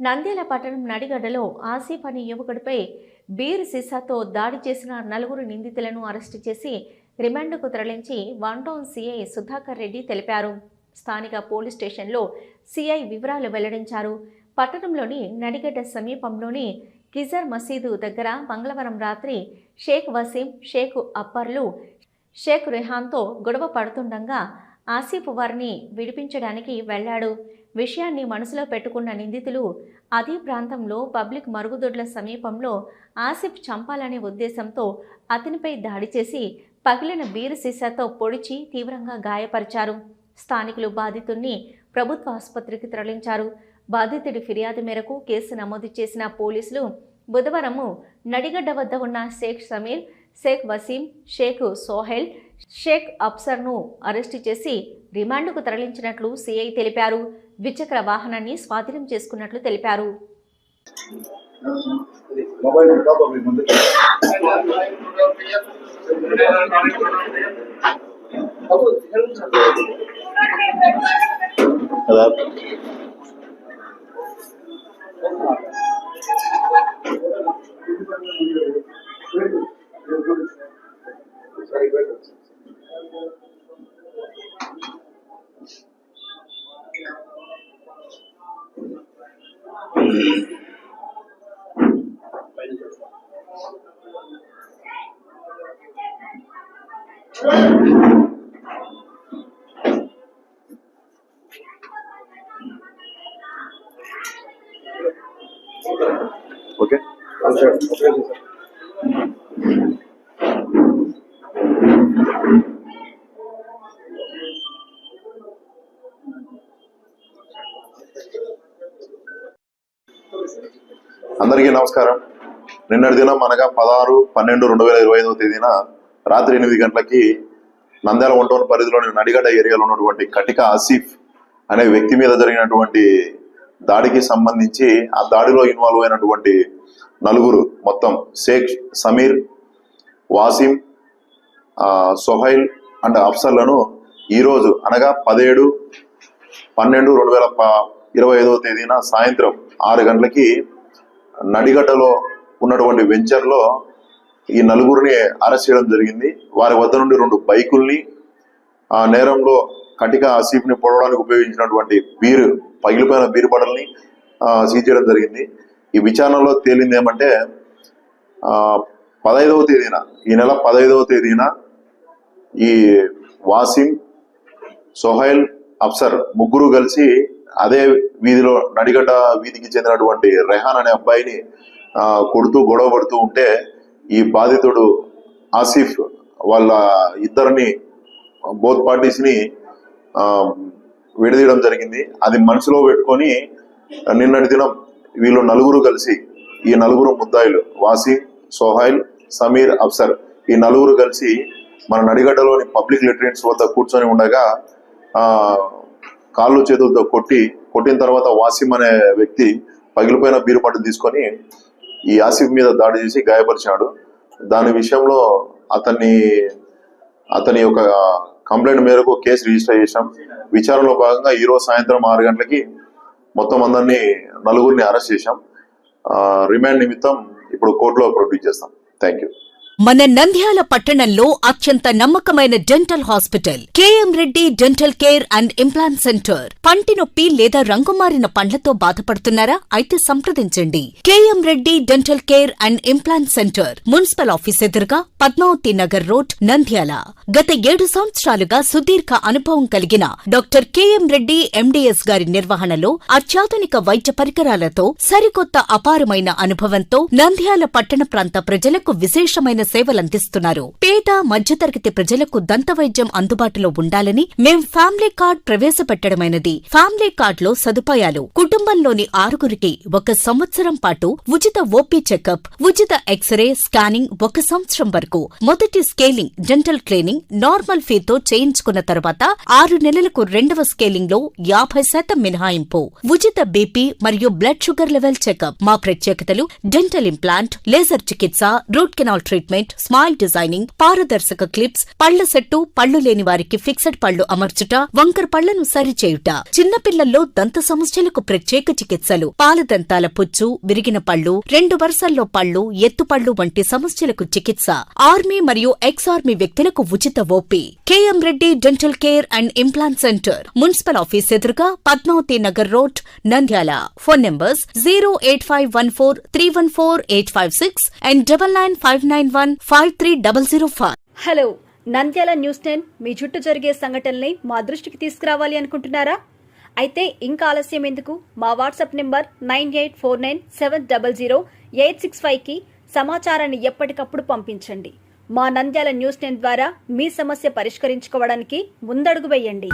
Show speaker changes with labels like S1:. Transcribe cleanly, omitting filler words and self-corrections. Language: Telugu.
S1: నంద్యాల పట్టణం నడిగడ్డలో ఆసిఫ్ అనే యువకుడిపై బీర్ సీసాతో దాడి చేసిన 4 నిందితులను అరెస్టు చేసి రిమాండ్కు తరలించి one town CI Sudhakar Reddy తెలిపారు. స్థానిక పోలీస్ స్టేషన్లో సీఐ వివరాలు వెల్లడించారు. పట్టణంలోని నడిగడ్డ సమీపంలోని కిజర్ మసీదు దగ్గర మంగళవారం రాత్రి షేక్ వసీం, షేక్ అప్పర్లు, షేక్ రెహాన్తో గొడవ పడుతుండగా ఆసిఫ్ వారిని విడిపించడానికి వెళ్లాడు. విషయాన్ని మనసులో పెట్టుకున్న నిందితులు అదే ప్రాంతంలో పబ్లిక్ మరుగుదొడ్ల సమీపంలో ఆసిఫ్ చంపాలనే ఉద్దేశంతో అతనిపై దాడి చేసి పగిలిన బీరు సీసాతో పొడిచి తీవ్రంగా గాయపరిచారు. స్థానికులు బాధితుడిని ప్రభుత్వ ఆసుపత్రికి తరలించారు. బాధితుడి ఫిర్యాదు మేరకు కేసు నమోదు చేసిన పోలీసులు బుధవారం నడిగడ్డ వద్ద ఉన్న షేక్ సమీర్, షేక్ వసీం, షేక్ సోహెల్, షేక్ అఫ్సర్ను అరెస్టు చేసి రిమాండ్కు తరలించినట్లు సీఐ తెలిపారు. ద్విచక్ర వాహనాన్ని స్వాధీనం చేసుకున్నట్లు తెలిపారు.
S2: ఓకే అందరికీ నమస్కారం. నిన్నటి దినం అనగా 16/12/2025 తేదీన రాత్రి 8 గంటలకి నంద్యాల వన్ టౌన్ పరిధిలోని నడిగడ్డ ఏరియాలో ఉన్నటువంటి కటిక ఆసిఫ్ అనే వ్యక్తి మీద జరిగినటువంటి దాడికి సంబంధించి ఆ దాడిలో ఇన్వాల్వ్ అయినటువంటి 4 మొత్తం షేక్ సమీర్, వాసిం, సోహైల్ అండ్ అఫ్సర్లను ఈరోజు అనగా 17/12/2025 తేదీన సాయంత్రం 6 గంటలకి నడిగడ్డలో ఉన్నటువంటి వెంచర్లో ఈ 4 అరెస్ట్ చేయడం జరిగింది. వారి వద్ద నుండి 2 బైకుల్ని, ఆ నేరంలో కటిక ఆసిఫ్ ని పొడవడానికి ఉపయోగించినటువంటి పగిలిపోయిన బీరు బాటల్ని సీజ్ చేయడం జరిగింది. ఈ విచారణలో తేలింది ఏమంటే 15వ తేదీన ఈ నెల 15వ తేదీన ఈ వాసిం, సోహైల్, అఫ్సర్ ముగ్గురు కలిసి అదే వీధిలో నడిగడ్డ వీధికి చెందినటువంటి రెహాన్ అనే అబ్బాయిని కొడుతూ గొడవ పడుతూ ఉంటే ఈ బాధితుడు ఆసిఫ్ వాళ్ళ ఇద్దరిని బోత్ పార్టీస్ ని విడదీయడం జరిగింది. అది మనసులో పెట్టుకొని నిన్నటి దినం వీళ్ళు 4 కలిసి ఈ 4 ముద్దాయిలు వాసిం, సోహైల్, సమీర్, అఫ్సర్ ఈ 4 కలిసి మన నడిగడ్డలోని పబ్లిక్ లెట్రిన్స్ వద్ద కూర్చొని ఉండగా కాళ్ళు చేతులతో కొట్టిన తర్వాత వాసిం అనే వ్యక్తి పగిలిపోయిన బీరు బాటిల్ తీసుకొని ఈ ఆసిఫ్ మీద దాడి చేసి గాయపరిచాడు. దాని విషయంలో అతని యొక్క కంప్లైంట్ మేరకు కేసు రిజిస్టర్ చేశాం. విచారణలో భాగంగా ఈరోజు సాయంత్రం 6 గంటలకి మొత్తం అందరినీ 4 అరెస్ట్ చేశాం. రిమాండ్ నిమిత్తం ఇప్పుడు కోర్టులో ప్రొడ్యూస్ చేస్తాం. Thank you.
S3: మన నంద్యాల పట్టణంలో అత్యంత నమ్మకమైన dental hospital KM Reddy dental care and implant centre. పంటి నొప్పి లేదా రంగుమారిన పండ్లతో బాధపడుతున్నారా? అయితే సంప్రదించండి. KM Reddy dental care and implant centre, municipal office ఎదురుగా, పద్మావతి నగర్ రోడ్, నంద్యాల. గత 7 సంవత్సరాలుగా సుదీర్ఘ అనుభవం కలిగిన డాక్టర్ కేఎం రెడ్డి ఎండిఎస్ గారి నిర్వహణలో అత్యాధునిక వైద్య పరికరాలతో సరికొత్త అపారమైన అనుభవంతో నంద్యాల పట్టణ ప్రాంత ప్రజలకు విశేషమైన సేవలందిస్తున్నారు. పేద మధ్యతరగతి ప్రజలకు దంత వైద్యం అందుబాటులో ఉండాలని మేం ఫ్యామిలీ కార్డ్ ప్రవేశపెట్టడమైనది. ఫ్యామిలీ కార్డ్ లో సదుపాయాలు: కుటుంబంలోని 6 1 సంవత్సరం పాటు ఉచిత ఓపీ చెకప్, ఉచిత ఎక్స్రే స్కానింగ్ 1 సంవత్సరం వరకు, మొదటి స్కేలింగ్ డెంటల్ క్లీనింగ్ నార్మల్ ఫీతో చేయించుకున్న తర్వాత 6 నెలలకు 2వ స్కేలింగ్ లో 50% మినహాయింపు, ఉచిత బీపీ మరియు బ్లడ్ షుగర్ లెవెల్ చెకప్. మా ప్రత్యేకతలు: డెంటల్ ఇంప్లాంట్, లేజర్ చికిత్స, root canal treatment, alignment, smile designing, పారదర్శక క్లిప్స్, పళ్ల సెట్టు, పళ్లు లేని వారికి ఫిక్సెడ్ పళ్లు అమర్చుట, వంకర పళ్లను సరిచేయుట, చిన్నపిల్లల్లో దంత సమస్యలకు ప్రత్యేక చికిత్సలు, పాలదంతాల పుచ్చు, విరిగిన పళ్లు, 2 వరుసల్లో పళ్లు, ఎత్తుపళ్లు వంటి సమస్యలకు చికిత్స, ఆర్మీ మరియు ఎక్స్-ఆర్మీ వ్యక్తులకు ఉచిత OP. KM Reddy dental care and implant centre, municipal office ఎదురుగా, Padmavati Nagar road, Nandyal. Phone numbers 08514314856 and 9959153005.
S4: Hello, Nandyal news 10 మీ చుట్టూ జరిగే సంఘటనల్ని మా దృష్టికి తీసుకురావాలి అనుకుంటున్నారా? అయితే ఇంకా ఆలస్యం ఎందుకు? మా వాట్సాప్ నెంబర్ 9849700865కి సమాచారాన్ని ఎప్పటికప్పుడు పంపించండి. మా నంద్యాల న్యూస్ 10 ద్వారా మీ సమస్య పరిష్కరించుకోవడానికి ముందడుగు వేయండి.